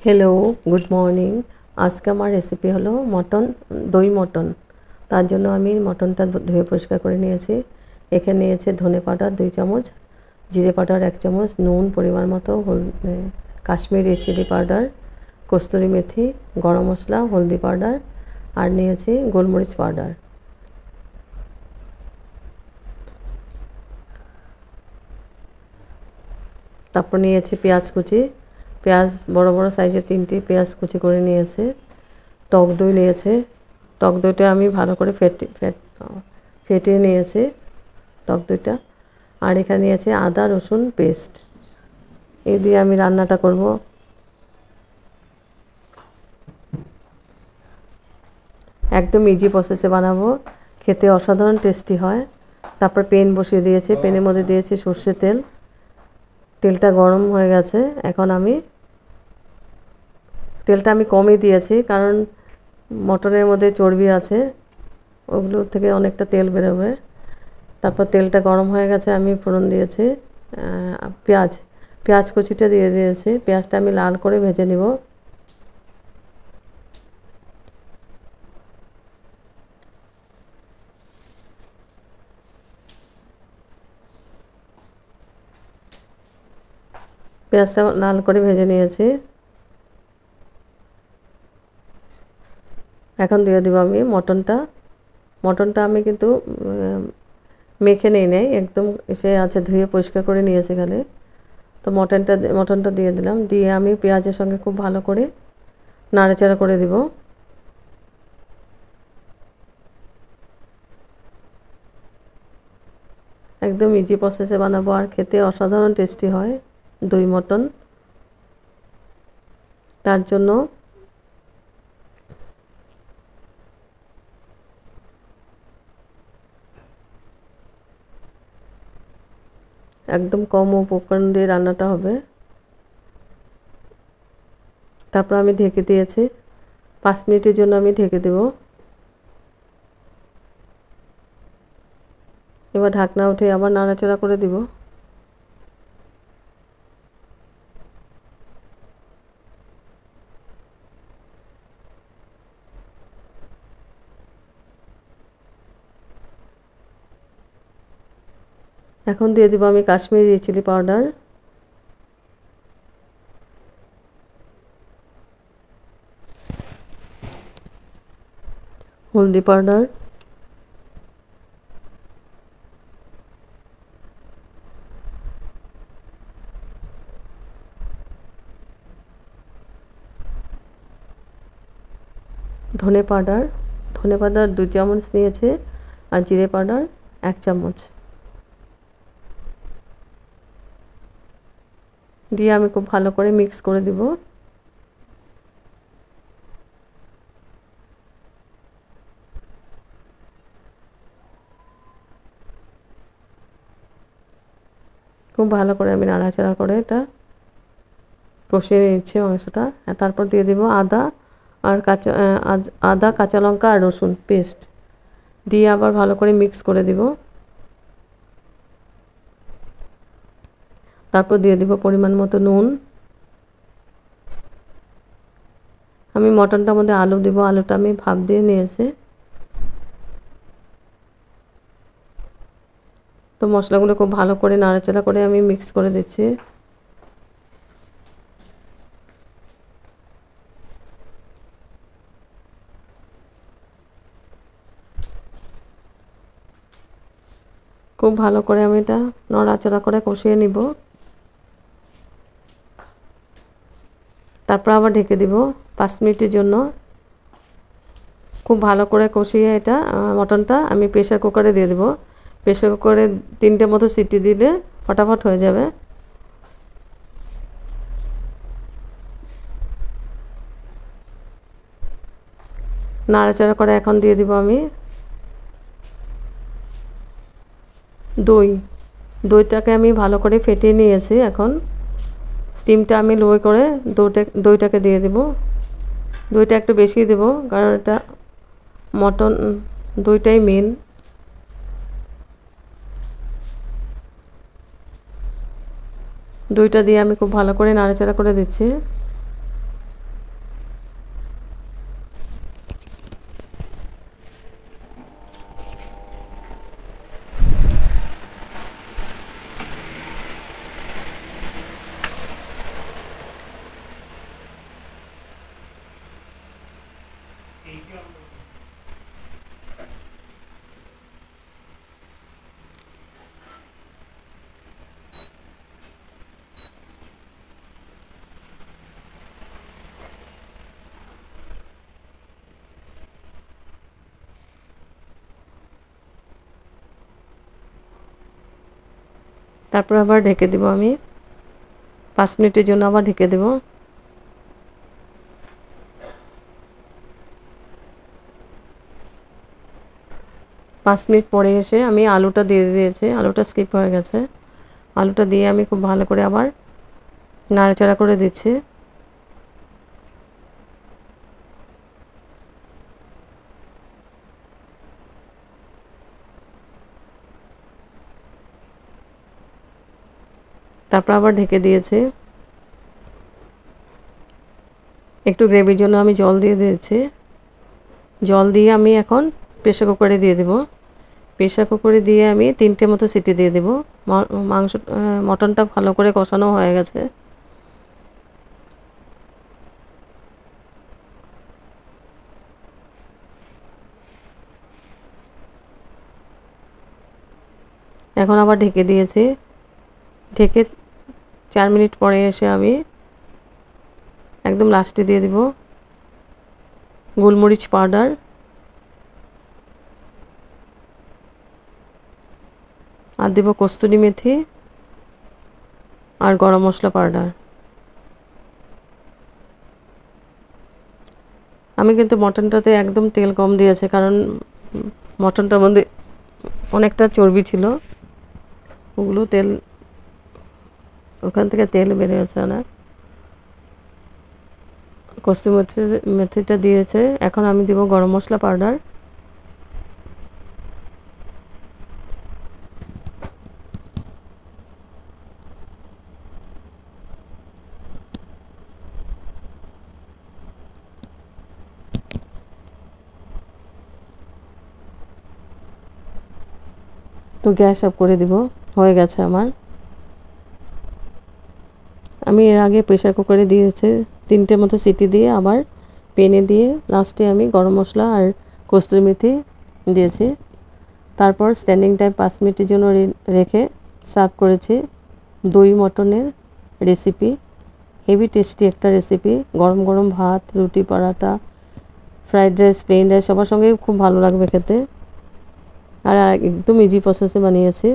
Hello, good morning. আজকে আমার recipe হলো মটন, দই মটন। তার জন্য আমি মটনটা ধুয়ে পরিষ্কার করে নিয়েছি। এখানে নিয়েছে ধনে পাউডার 2 চামচ, জিরে পাউডার 1 চামচ, নুন পরিমাণ মতো, কাশ্মীরি চিলি পাউডার, কস্তুরি মেথি, গরম মশলা, হলদি পাউডার আর নিয়েছি গোলমরিচ পাউডার। তারপর নিয়েছি পেঁয়াজ কুচি, পেঁয়াজ বড় বড় সাইজের 3টি পেঁয়াজ কুচি করে নিয়েছে। টক দই নিয়েছে, টক দইটা আমি ভালো করে ফেটিয়ে নিয়েছি টক দইটা। আর এখানে নিয়েছে আদা রসুন পেস্ট। এই দিয়ে আমি রান্নাটা করব। একদম ইজি প্রসেসে বানাবো, খেতে অসাধারণ টেস্টি হয়। তারপর পেন বসিয়ে দিয়েছি, পেনের মধ্যে দিয়েছি সর্ষের তেল। তেলটা গরম হয়ে গেছে। এখন তেলটা আমি কমই দিয়েছি, কারণ মটনের মধ্যে চর্বি আছে, ওগুলো থেকে অনেকটা তেল বেরোবে। তারপর তেলটা গরম হয়ে গেছে, আমি ফোড়ন দিয়েছি পেঁয়াজ কুচিটা দিয়ে দিয়েছি। পেঁয়াজটা আমি লাল করে ভেজে নিব। পেঁয়াজটা লাল করে ভেজে নিয়েছি। এখন দিয়ে দেবো আমি মটনটা আমি কিন্তু মেখে নেই, একদম এসে আছে, ধুয়ে পরিষ্কার করে নিয়েছি এখানে। তো মটনটা দিয়ে দিলাম, দিয়ে আমি পেঁয়াজের সঙ্গে খুব ভালো করে নাড়াচাড়া করে দিব। একদম ইজি প্রসেসে বানাবো, আর খেতে অসাধারণ টেস্টি হয় দই মটন। তার জন্য একদম কম উপকরণ দিয়ে রান্নাটা হবে। তারপর আমি ঢেকে দিয়েছি, 5 মিনিটের জন্য আমি ঢেকে দেব। এবার ঢাকনা উঠে আবার নাড়াচাড়া করে দিব। এখন দিয়ে দিব আমি কাশ্মীরি চিলি পাউডার, হলদি পাউডার, ধনে পাউডার 2 চামচ নিয়েছে, আর জিরে পাউডার 1 চামচ দিয়ে আমি খুব ভালো করে মিক্স করে দিব। খুব ভালো করে আমি নাড়াচাড়া করে এটা কষিয়ে নিচ্ছি মাংসটা। তারপর দিয়ে দিব আদা কাঁচা লঙ্কা আর রসুন পেস্ট দিয়ে আবার ভালো করে মিক্স করে দিব। তারপর দিয়ে দিব পরিমাণ মতো নুন। আমি মটনটার মধ্যে আলু দিব, আলুটা আমি ভাপ দিয়ে নিয়েছি। তো মশলাগুলো খুব ভালো করে নাড়াচাড়া করে আমি মিক্স করে দিচ্ছি। খুব ভালো করে আমি এটা নাড়াচাড়া করে কষিয়ে নিব। তারপর আবার ঢেকে দিব 5 মিনিটের জন্য। খুব ভালো করে কষিয়ে এটা মটনটা আমি প্রেসার কুকারে দিয়ে দেব। প্রেসার কুকারে 3টে মতো সিটি দিলে ফটাফট হয়ে যাবে। নাড়াচাড়া করে এখন দিয়ে দিব আমি দইটাকে আমি ভালো করে ফেটিয়ে নিয়েছি। এখন স্টিমটা আমি লো করে দইটাকে দিয়ে দেব। দইটা একটু বেশি দেব, কারণ এটা মটন, দইটাই মেন। দইটা দিয়ে আমি খুব ভালো করে নাড়াচাড়া করে দিচ্ছি। তারপর আবার ঢেকে দেব আমি 5 মিনিটের জন্য আবার ঢেকে দেব। পাঁচ মিনিট পরে এসে আমি আলুটা দিয়ে দিয়েছি, আলুটা স্কিপ হয়ে গেছে। আলুটা দিয়ে আমি খুব ভালো করে আবার নাড়াচাড়া করে দিচ্ছি। তারপর আবার ঢেকে দিয়েছি। একটু গ্রেভির জন্য আমি জল দিয়ে দিয়েছি। জল দিয়ে আমি এখন প্রেসার কুকারে দিয়ে দেব। প্রেসার কুকারে দিয়ে আমি 3টে মতো সিটি দিয়ে দেব। মটনটা ভালো করে কষানো হয়ে গেছে। এখন আবার ঢেকে দিয়েছি। ঢেকে 4 মিনিট পরে এসে আমি একদম লাস্টে দিয়ে দিব গোলমরিচ পাউডার, আর দেব কস্তুরি মেথি আর গরম মশলা পাউডার। আমি কিন্তু মটনটাতে একদম তেল কম দিয়েছি, কারণ মটনটার মধ্যে অনেকটা চর্বি ছিল, ওগুলো তেল ওখান থেকে তেল বেরিয়েছে অনেক। কস্তুরি মেথিটা দিয়েছে। এখন আমি দিব গরম মশলা পাউডার, তো গ্যাস অফ করে দিব। হয়ে গেছে আমার। আমি এর আগে প্রেসার কুকারে দিয়েছি 3টে মতো সিটি দিয়ে আবার পেনে দিয়ে লাস্টে আমি গরম মশলা আর কস্তুরি মেথি দিয়েছি। তারপর স্ট্যান্ডিং টাইম 5 মিনিটের জন্য রেখে সার্ভ করেছি। দই মটনের রেসিপি, হেভি টেস্টি একটা রেসিপি। গরম গরম ভাত, রুটি, পরাটা, ফ্রাইড রাইস, প্লেন রাইস সবার সঙ্গেই খুব ভালো লাগবে খেতে। আর একদম ইজি প্রসেসে বানিয়েছি।